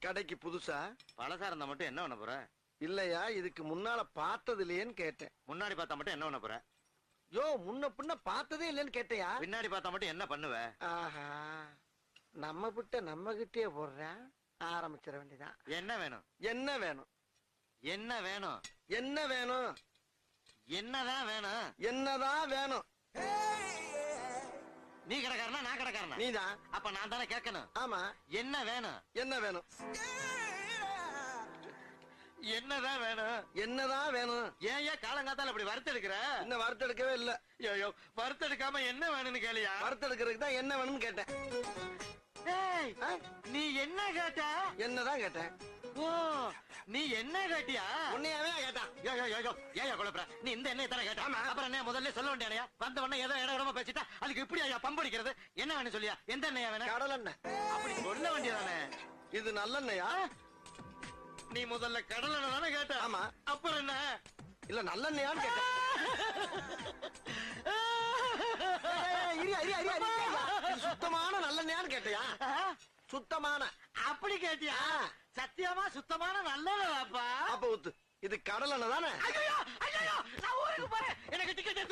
கடைக்கு புதுசா? பழசா இருந்தா மட்டும் என்ன பண்ண போற? இல்லையா, இதுக்கு முன்னால பார்த்தது இல்லையேன்னு கேட்டேன். முன்னாடி பார்த்தா மட்டும் என்ன பண்ண போற? யோ, முன்ன பின்ன பார்த்ததே இல்லைன்னு கேட்டையா? பின்னாடி பார்த்தா மட்டும் என்ன பண்ணுவ? ஆஹா, நம்ம கிட்ட நம்ம கிட்டே போடுற. ஆரம்பிச்சிட வேண்டியதான். என்ன வேணும்? என்ன வேணும்? என்ன வேணும்? என்ன வேணும்? என்னதான் வேணும்? என்னதான் வேணும்? நீ கடைக்காரனா நான் கடைக்காரனா? நீதான். அப்ப நான் தானே கேட்கணும். ஆமா. என்ன வேணும்? என்ன வேணும்? என்னதான் வேணும்? என்னதான் வேணும்? ஏன் காலங்காத்தால இப்படி வறுத்தெடுக்கிற? இன்னும் வறுத்தெடுக்கவே இல்ல. ஐயோ, வறுத்தெடுக்காம என்ன வேணும்னு கேளியா? வறுத்தெடுக்கிறதுக்கு தான் என்ன வேணும்னு கேட்டேன். ஏய், ஆ? நீ என்ன கேட்ட? என்னதான் கேட்டேன். ஓ, நீ என்ன கேட்டியா? உன்னையாவே கேட்டான். ஏயா குழப்பற? நீ இந்த எண்ணெய் தானே கேட்ட? ஆமா. அப்புறம் என்ன முதல்ல சொல்ல வேண்டியா? வந்த உடனே ஏதோ இடம் இடமா பேசிட்டா அதுக்கு இப்படி ஐயா பம்படிக்கிறது? என்ன வேணும் சொல்லியா? எந்த எண்ணெயா வேணும்? கடல் எண்ணெய். அப்படி சொல்ல வேண்டியதானே. இது நல்லெண்ணெயா? நீ முதல்ல கடல் எண்ணெய் தானே கேட்ட? ஆமா. அப்புறம் என்ன? இல்ல நல்லெண்ணெயான்னு கேட்டேன். இது சுத்தமான நல்லெண்ணெயான்னு கேட்டியா? சுத்தமான. அப்படி கேட்டியா? சத்தியமா சுத்தமான நல்லதாப்பா. அப்ப ஊத்து. இது கடல் எண்ணெய் தானே? ஐயோ, நான் ஊருக்கு போறேன். எனக்கு டிக்கெட் எடுத்து